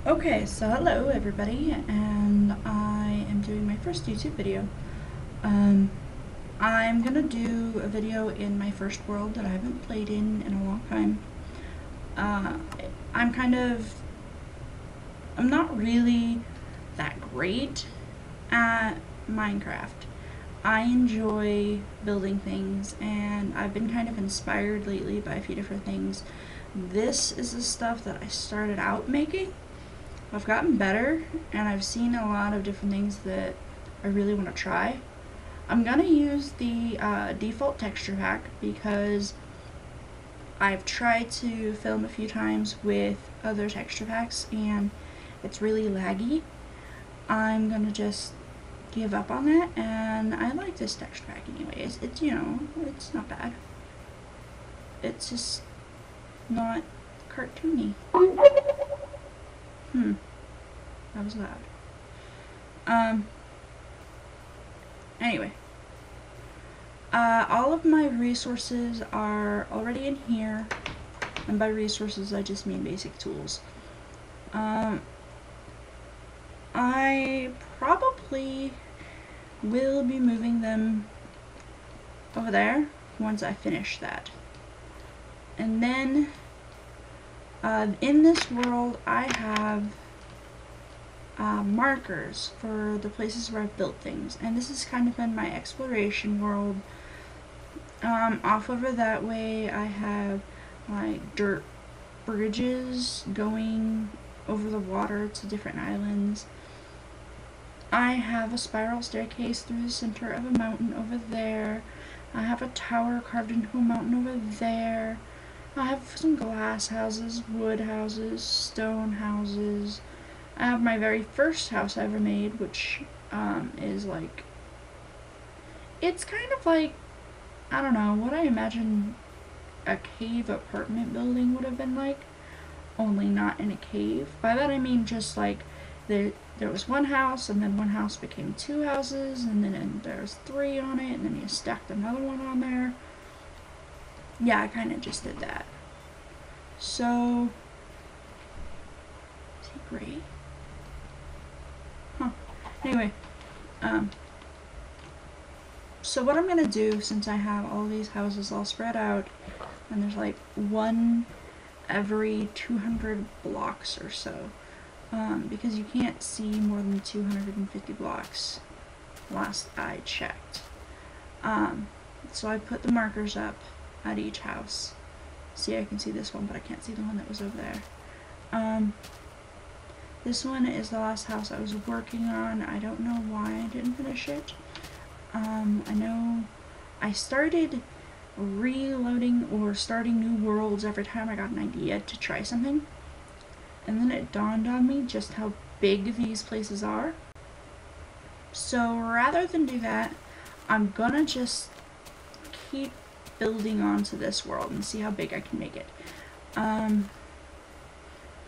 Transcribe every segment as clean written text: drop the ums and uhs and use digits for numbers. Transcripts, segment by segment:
Okay, so hello everybody, and I am doing my first YouTube video. Um, I'm gonna do a video in my first world that I haven't played in a long time. Uh, I'm kind of, I'm not really that great at Minecraft. I enjoy building things, and I've been kind of inspired lately by a few different things. This is the stuff that I started out making. I've gotten better, and I've seen a lot of different things that I really want to try. I'm gonna use the default texture pack because I've tried to film a few times with other texture packs and it's really laggy. I'm gonna just give up on that, and I like this texture pack anyways. It's, it's not bad. It's just not cartoony. That was loud. Anyway. All of my resources are already in here, and by resources I just mean basic tools. I probably will be moving them over there once I finish that. And then, in this world I have markers for the places where I've built things, and this has kind of been my exploration world. Off over that way I have like dirt bridges going over the water to different islands. I have a spiral staircase through the center of a mountain over there. I have a tower carved into a mountain over there. I have some glass houses, wood houses, stone houses. I have my very first house I ever made, which is like, it's kind of like, I don't know, what I imagine a cave apartment building would have been like, only not in a cave. By that I mean just like there was one house, and then one house became two houses, and then there's three on it, and then you stacked another one on there. Yeah, I kind of just did that. So, is he gray? Huh. Anyway, so what I'm gonna do, since I have all these houses all spread out, and there's like one every 200 blocks or so, because you can't see more than 250 blocks last I checked. So I put the markers up at each house. See, I can see this one, but I can't see the one that was over there. This one is the last house I was working on. I don't know why I didn't finish it. I know I started reloading or starting new worlds every time I got an idea to try something, and then it dawned on me just how big these places are. So rather than do that, I'm gonna just keep building onto this world and see how big I can make it. I'm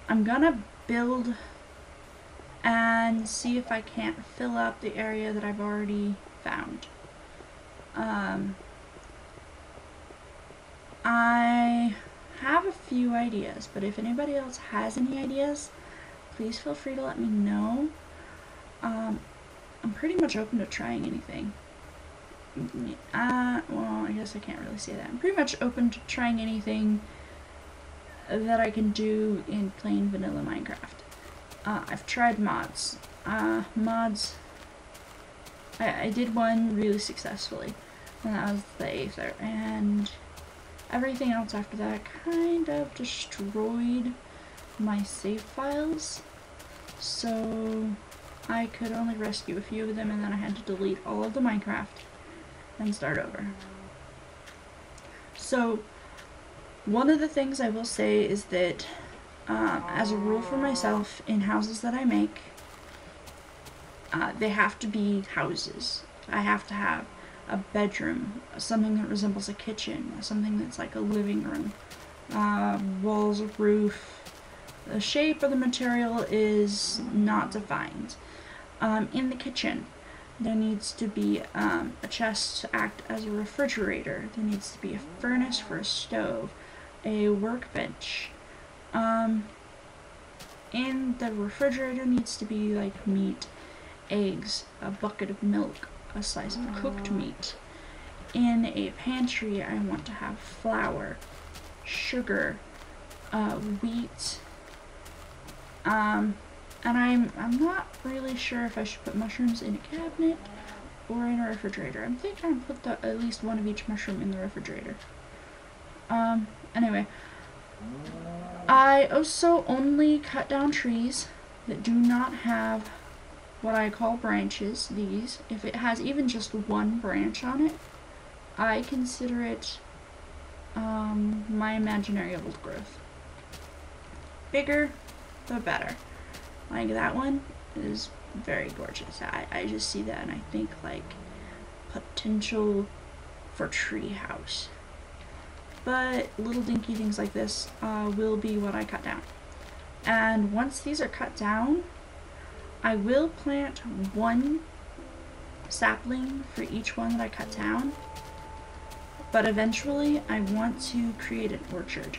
gonna build and see if I can't fill up the area that I've already found. I have a few ideas, but if anybody else has any ideas, please feel free to let me know. I'm pretty much open to trying anything. Well, I guess I can't really say that. I'm pretty much open to trying anything that I can do in plain vanilla Minecraft. I've tried mods. I did one really successfully, and that was the Aether, and everything else after that kind of destroyed my save files, so I could only rescue a few of them, and then I had to delete all of the Minecraft and start over. So one of the things I will say is that as a rule for myself, in houses that I make, they have to be houses. I have to have a bedroom, something that resembles a kitchen, something that's like a living room, walls, roof. The shape of the material is not defined. In the kitchen, there needs to be a chest to act as a refrigerator. There needs to be a furnace for a stove, a workbench, In the refrigerator needs to be like meat, eggs, a bucket of milk, a slice of cooked meat. In a pantry, I want to have flour, sugar, wheat, and I'm not really sure if I should put mushrooms in a cabinet or in a refrigerator. I'm thinking I'll put at least one of each mushroom in the refrigerator. Anyway, I also only cut down trees that do not have what I call branches, these. If it has even just one branch on it, I consider it my imaginary old growth. Bigger, the better. Like that one is very gorgeous. I just see that and I think like potential for tree house. But little dinky things like this will be what I cut down. And once these are cut down, I will plant one sapling for each one that I cut down. But eventually I want to create an orchard.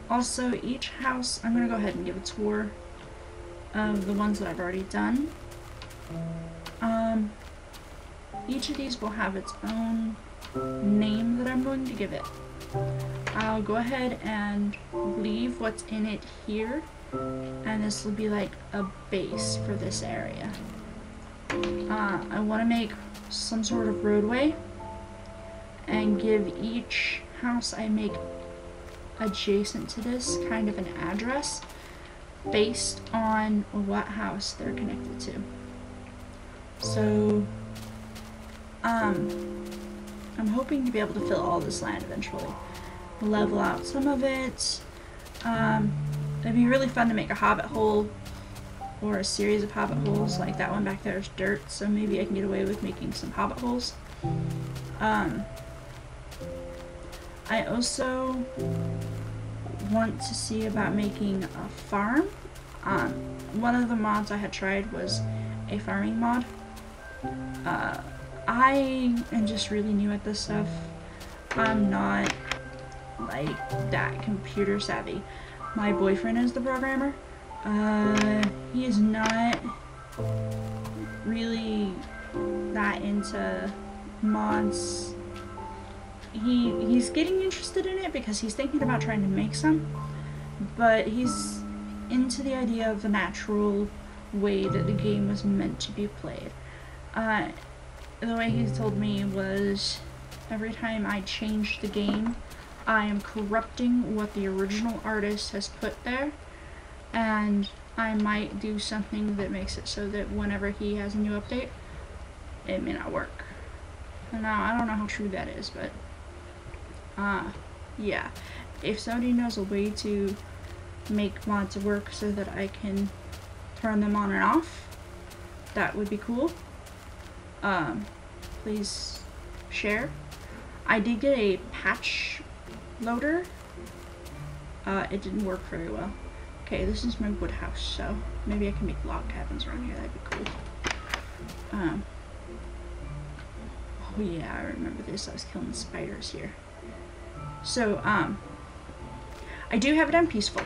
Also, each house, I'm going to go ahead and give a tour of the ones that I've already done. Each of these will have its own name that I'm going to give it. I'll go ahead and leave what's in it here, and this will be like a base for this area. I want to make some sort of roadway and give each house I make adjacent to this kind of an address based on what house they're connected to. So I'm hoping to be able to fill all this land eventually. Level out some of it. It'd be really fun to make a hobbit hole or a series of hobbit holes. Like that one back there is dirt, so maybe I can get away with making some hobbit holes. I also want to see about making a farm. One of the mods I had tried was a farming mod. I am just really new at this stuff. I'm not like that computer savvy. My boyfriend is the programmer. He is not really that into mods. He's getting interested in it because he's thinking about trying to make some, but he's into the idea of the natural way that the game was meant to be played. The way he told me was every time I change the game, I am corrupting what the original artist has put there, and I might do something that makes it so that whenever he has a new update, it may not work. Now, I don't know how true that is, but yeah. If somebody knows a way to make mods work so that I can turn them on and off, that would be cool. Please share. I did get a patch loader. It didn't work very well. Okay, this is my wood house, so maybe I can make log cabins around here. That'd be cool. Oh yeah, I remember this. I was killing spiders here. So, I do have it on peaceful.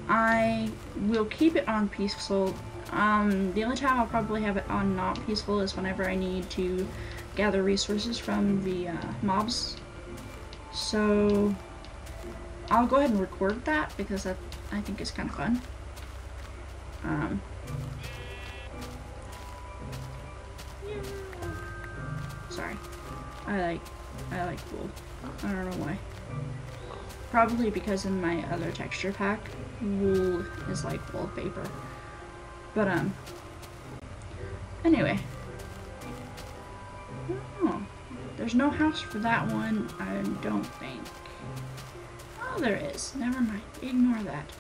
I will keep it on peaceful. The only time I'll probably have it on not peaceful is whenever I need to gather resources from the mobs. So I'll go ahead and record that because that I think is kind of fun. Sorry, I like wool. I don't know why. Probably because in my other texture pack, wool is like wallpaper. But anyway. Oh, there's no house for that one, I don't think. Oh, there is. Never mind. Ignore that.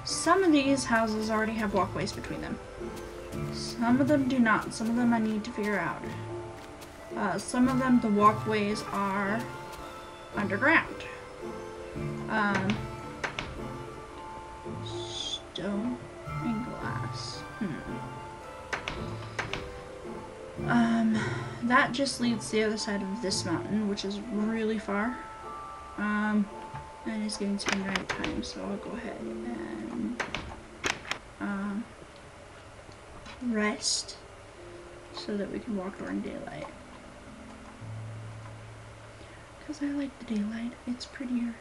Some of these houses already have walkways between them. Some of them do not. Some of them I need to figure out. Some of them, the walkways are underground. Stone and glass. That just leads to the other side of this mountain, which is really far. And it's getting to be night time, so I'll go ahead and rest so that we can walk during daylight. Because I like the daylight, it's prettier.